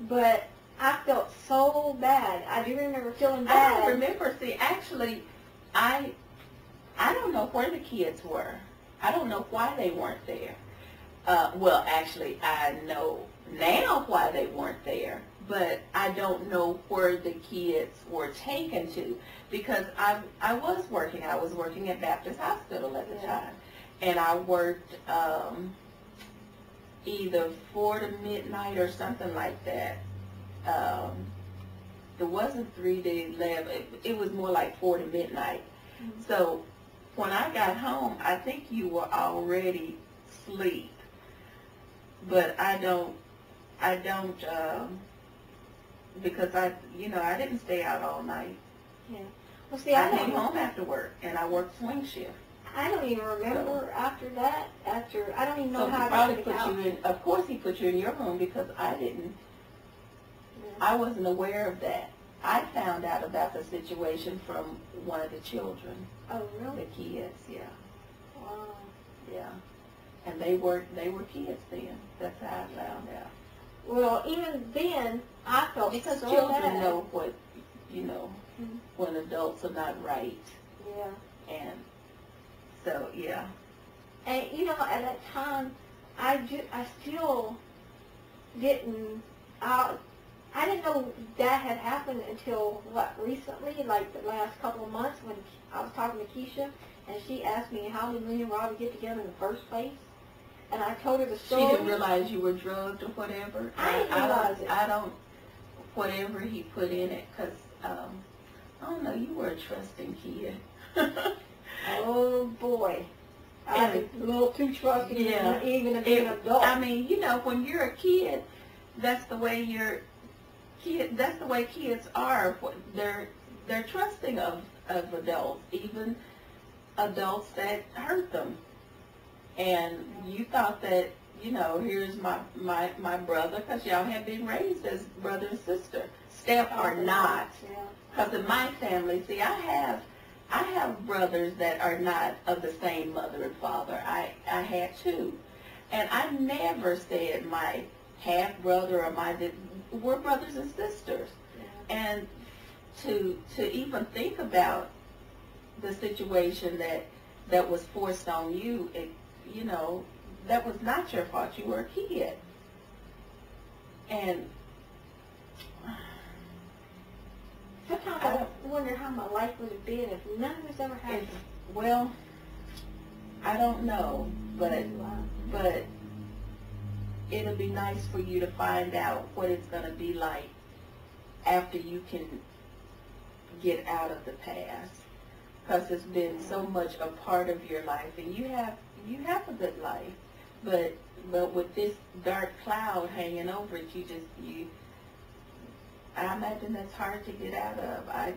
but I felt so bad. I do remember feeling I bad. don't remember. See, actually, I don't know where the kids were. I don't know why they weren't there. Well, actually, I know now why they weren't there, but I don't know where the kids were taken to, because I was working. I was working at Baptist Hospital at the time, and I worked either 4 to midnight or something like that. It wasn't 3 to 11. It was more like 4 to midnight. Mm-hmm. So when I got home, I think you were already asleep. But I don't, because I didn't stay out all night. Yeah. Well, see, I came home after work, and I worked swing shift. I don't even remember after that. I don't even know So how he I probably got put out. you in. Of course, he put you in your room because I didn't. Yeah. I wasn't aware of that. I found out about the situation from one of the children. Oh, really? The kids, yeah. Wow. Yeah. And they were kids then. That's how I found out. Well, even then, I felt Because so children bad. know what, Mm-hmm. when adults are not right. Yeah. And so, yeah. And, at that time, I still didn't, I didn't know that had happened until, recently, like the last couple of months when I was talking to Keisha, and she asked me how did me and Robbie get together in the first place. And I told her the story. She didn't realize you were drugged or whatever. I didn't realize it. I don't, whatever he put in it, because, I don't know, you were a trusting kid. Oh, boy. I was a little too trusting, even as an adult. I mean, when you're a kid, that's the way that's the way kids are. They're trusting of adults, even adults that hurt them. And you thought that, here's my brother, because y'all have been raised as brother and sister. Step or not. Because in my family, see, I have brothers that are not of the same mother and father. I had two. And I never said my half-brother or we're brothers and sisters. Yeah. And to even think about the situation that was forced on you, that was not your fault. You were a kid. And sometimes I wonder how my life would have been if none of this ever happened. Well, I don't know, but it'll be nice for you to find out what it's going to be like after you can get out of the past, because it's been so much a part of your life, and you have a good life, but with this dark cloud hanging over it, I imagine that's hard to get out of. I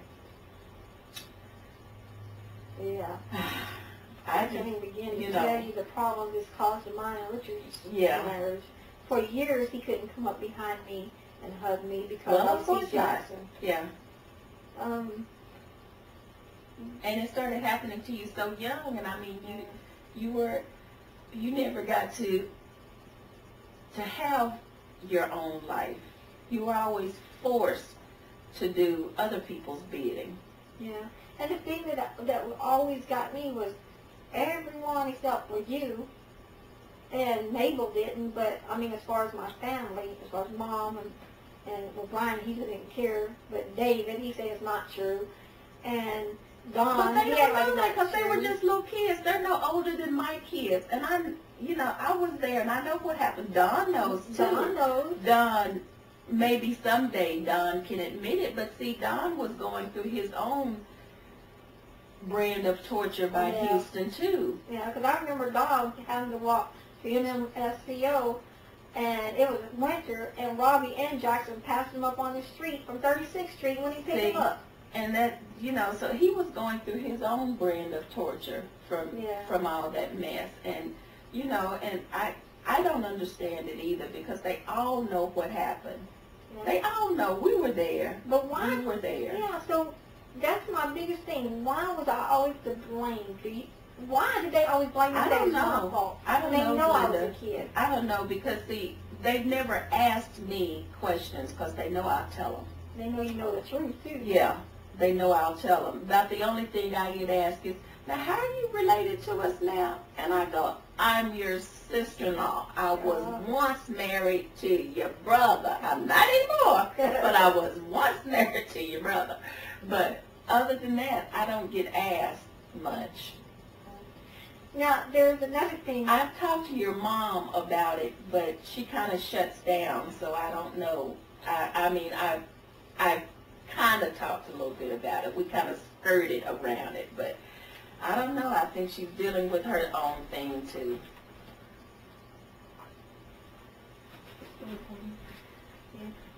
can't even begin to tell you the problem this caused in mine and Richard's marriage. For years, he couldn't come up behind me and hug me because I was Jackson. Yeah. And it started happening to you so young, and I mean, you never got to have your own life. You were always forced to do other people's bidding. Yeah. And the thing that always got me was everyone except for you, and Mabel didn't, but I mean as far as my family, as far as Mom and Brian, he didn't care, but David, he said it's not true. And Don, but they don't know that because they were just little kids. They're no older than my kids. And I was there, and I know what happened. Don knows, too. Don knows. Don, maybe someday Don can admit it, but see, Don was going through his own brand of torture by Houston, too. Yeah, because I remember Don having to walk to MSCO, and it was winter, and Robbie and Jackson passed him up on the street from 36th Street when he picked him up. And that, so he was going through his own brand of torture from all that mess. And, and I don't understand it either, because they all know what happened. Yeah. They all know we were there. But why? We were there. Yeah, so that's my biggest thing. Why was I always to blame? Why did they always blame me? I don't know. My fault? I don't know, They know I was Glinda. a kid. I don't know, because see, they've never asked me questions because they know I'll tell them. They know you know the truth, too. Yeah, they know I'll tell them. About the only thing I get asked is, now how are you related to us now? And I go, I'm your sister-in-law. I was once married to your brother. I'm not anymore, but I was once married to your brother. But other than that, I don't get asked much. Now, there's another thing. I've talked to your mom about it, but she kind of shuts down, so I don't know. I mean, I've kind of talked a little bit about it. We kind of skirted around it, but I don't know. I think she's dealing with her own thing, too.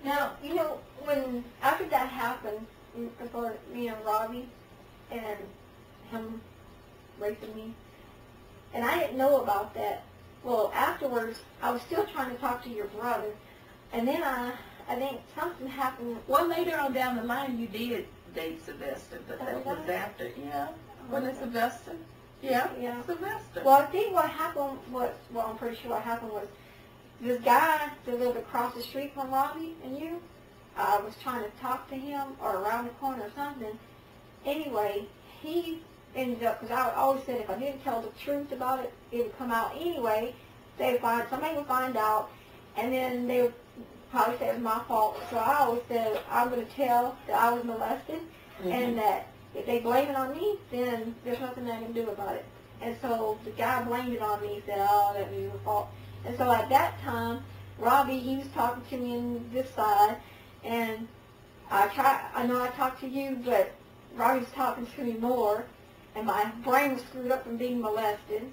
Now, you know, when after that happened, for me and Robbie and him raping me, and I didn't know about that. Well, afterwards, I was still trying to talk to your brother, and then I think something happened. Well, later on down the line, you did date Sylvester, but that was after, yeah. Wasn't it Sylvester? Yeah, yeah. Sylvester. Well, I think what happened was, well, I'm pretty sure what happened was, this guy that lived across the street from Robbie and you, I was trying to talk to him, or around the corner or something. Anyway, he ended up, because I always said if I didn't tell the truth about it, it would come out anyway. Somebody would find out, and then they would probably say it was my fault. So I always said I'm going to tell that I was molested, and that if they blame it on me, then there's nothing I can do about it. And so the guy blamed it on me. He said, oh, that was your fault. And so at that time, Robbie, he was talking to me on this side, and I know I talked to you, but Robbie was talking to me more, and my brain was screwed up from being molested,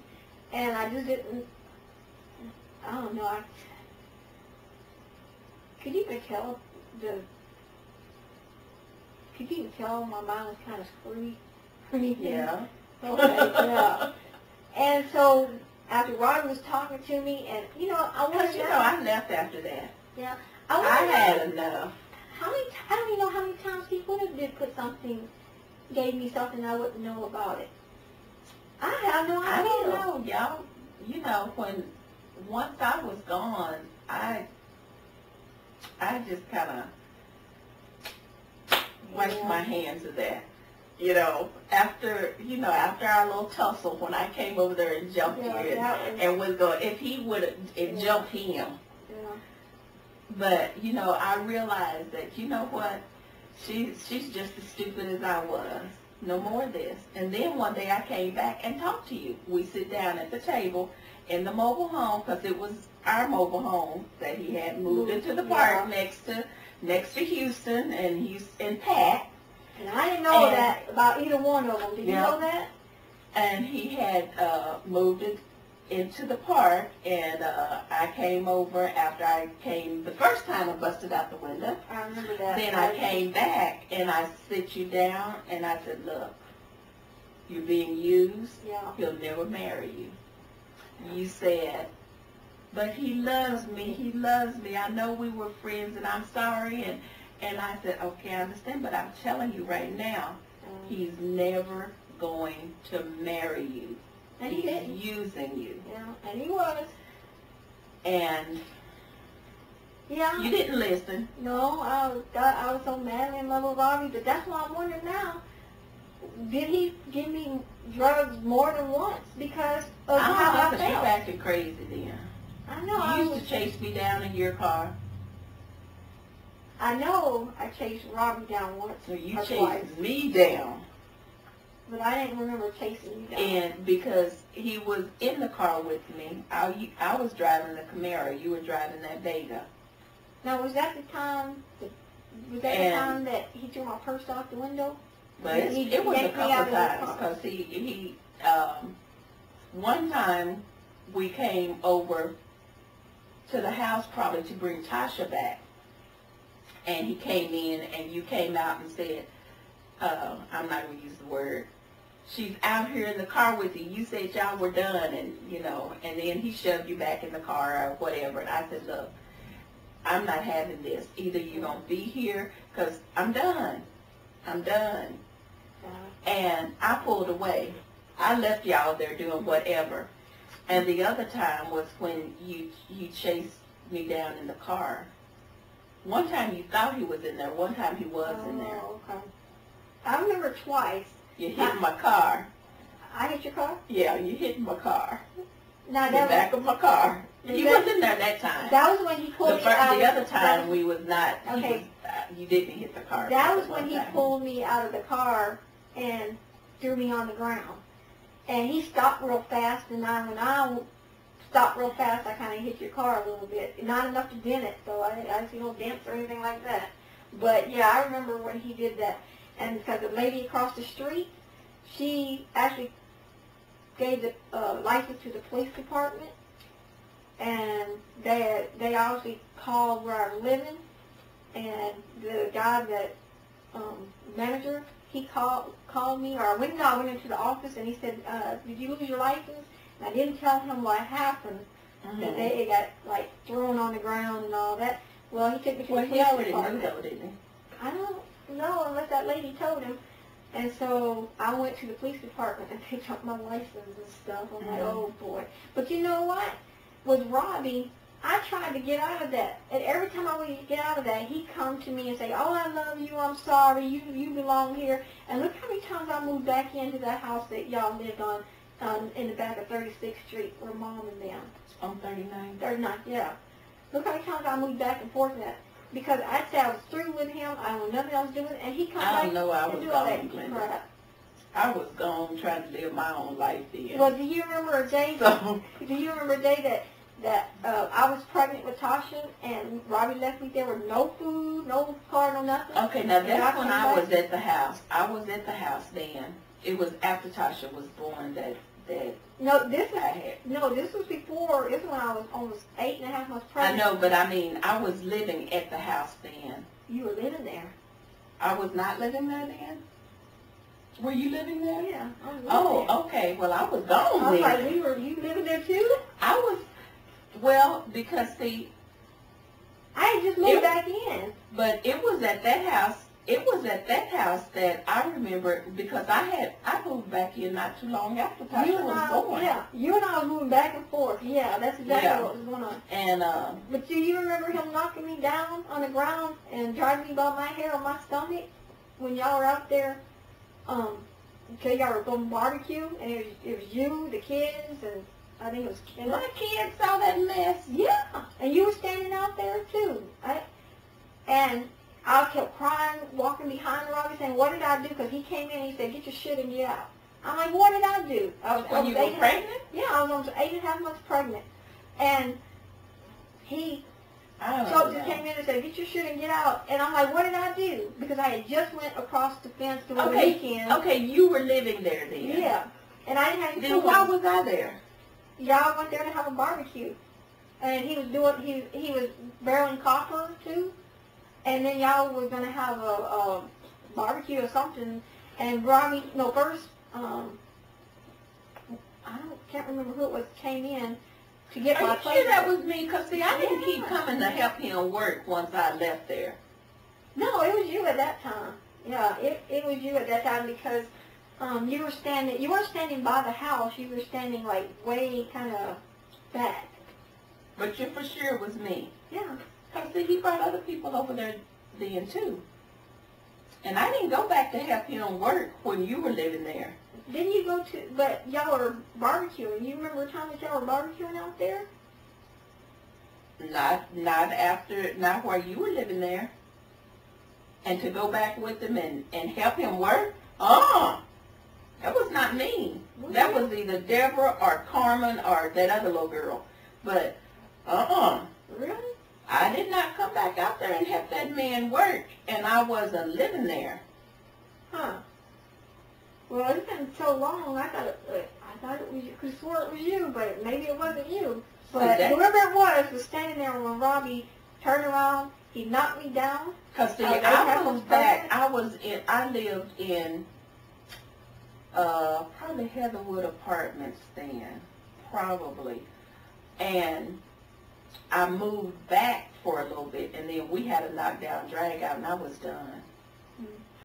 and I just didn't, I don't know, could you even tell my mind was kind of screwy? Yeah. Okay, yeah. And so after Robbie was talking to me, and you know, I wanted I left after that. Yeah. I had enough. I don't even know how many times he would have did put something, gave me something I wouldn't know about it. I have no idea. I don't know, y'all. You know, once I was gone, I just kind of washed my hands of that. You know, after our little tussle, when I came over there and jumped in and was going, if he would have, jumped him. Yeah. But, you know, I realized that, you know what, she's just as stupid as I was. No more of this. And then one day I came back and talked to you. We sit down at the table in the mobile home, because it was our mobile home that he had moved into the park next to Houston and Pat. And I didn't know that about either one of them. Did you know that? And he had moved it into the park, and I came over after I came the first time. I busted out the window. I remember that. Then I came back, and I sit you down, and I said, look, you're being used. Yeah. He'll never marry you. You said, but he loves me. He loves me. I know we were friends, and I'm sorry. And I said, okay, I understand, but I'm telling you right now, he's never going to marry you. And he's using you. Yeah, and he was. And you didn't listen. No, I was so madly in love with Robbie, but that's why I'm wondering now, did he give me drugs more than once because of how I felt? You acted crazy then. I know. You used to chase me down in your car. I know I chased Robbie down once. So you chased me down. But I didn't remember chasing you down. And because he was in the car with me, I was driving the Camaro. You were driving that Vega. Now, was that the time? The time that he threw my purse out the window? But it was a couple times, because he one time we came over to the house probably to bring Tasha back, and he came in and you came out and said, I'm not going to use the word, she's out here in the car with you. You said y'all were done, and and then he shoved you back in the car or whatever. And I said, look, I'm not having this. Either you're going to be here, because I'm done. I'm done. And I pulled away. I left y'all there doing whatever. And the other time was when you chased me down in the car. One time you thought he was in there. One time he was in there. Oh, okay. I remember twice. You hit my car. I hit your car? Yeah, you hit my car. Now, The back of my car. He wasn't in there that time. That was when he pulled me out. The other time we was not. Okay. You didn't hit the car. That was when he pulled me out of the car and threw me on the ground. And he stopped real fast, and when I stopped real fast, I kind of hit your car a little bit. Not enough to dent it, so I didn't see no dents or anything like that. But yeah, I remember when he did that. And because the lady across the street, she actually gave the license to the police department, and they obviously called where I was living, and the guy that manager, he called me, or I went into the office, and he said, did you lose your license? And I didn't tell him what happened, that they got like thrown on the ground and all that. Well, he took me to the police department. Well, he already knew though, didn't he? I don't know unless that lady told him. And so I went to the police department and picked up my license and stuff. I'm like, oh boy. But you know what? With Robbie, I tried to get out of that. And every time I would get out of that, he'd come to me and say, oh, I love you, I'm sorry, you belong here. And look how many times I moved back into that house that y'all lived on in the back of 36th Street where Mom and them. On 39? 39, yeah. Look how many times I moved back and forth in that. Because I'd say I was through with him, I don't know nothing else to do with it, and he comes back and do all that crap. I was gone trying to live my own life then. Well, do you remember a day that I was pregnant with Tasha, and Robbie left me there with no food, no car, no nothing? Okay, now that's when I was at the house. I was at the house then. It was after Tasha was born that No, this was before. This was when I was almost 8.5 months pregnant. I know, but I mean, I was living at the house then. You were living there. I was not living there then? Were you living there? Yeah, I was living there. Okay. Well, I was gone I was then. like, you living there too? I was, well, because see, I had just moved back in. But it was at that house. It was at that house that I remember because I moved back in not too long after Tasha was born. Yeah, you and I was moving back and forth. Yeah, that's exactly what was going on. And but do you remember him knocking me down on the ground and driving me by my hair on my stomach when y'all were out there? Because y'all were going barbecue, and it was you, the kids, and I think it was Ken. My kids saw that mess. Yeah, and you were standing out there too. And I kept crying, walking behind Robbie, saying, what did I do? Because he came in and he said, get your shit and get out. I'm like, what did I do? When you were pregnant? Yeah, I was almost 8.5 months pregnant. And he came in and said, get your shit and get out. And I'm like, what did I do? Because I had just went across the fence to the weekend. Okay, you were living there then. Yeah. And I didn't have any Then why was I there? Y'all went there to have a barbecue. And he was barreling copper too. And then y'all were going to have a barbecue or something. And Robbie, can't remember who it was, came in to get my plate. Are you sure that was me? Because, see, I didn't keep coming to help him work once I left there. No, it was you at that time. Yeah, it was you at that time because you weren't standing by the house. You were standing, like, way kind of back. But you for sure it was me. Yeah. Because, see, he brought other people over there then, too. And I didn't go back to help him work when you were living there. Didn't you go to, but y'all were barbecuing. You remember a time that y'all were barbecuing out there? Not while you were living there. And to go back with him and help him work? That was not me. That was either Deborah or Carmen or that other little girl. But, Really? I did not come back out there and help that man work, and I wasn't living there. Huh. Well, it's been so long, I thought it was you. I could swore it was you, but maybe it wasn't you. But whoever it was standing there when Robbie turned around, he knocked me down. Because, see, I moved back. I lived in probably Heatherwood Apartments then, probably. And I moved back for a little bit, and then we had a knockdown drag out, and I was done. Mm-hmm.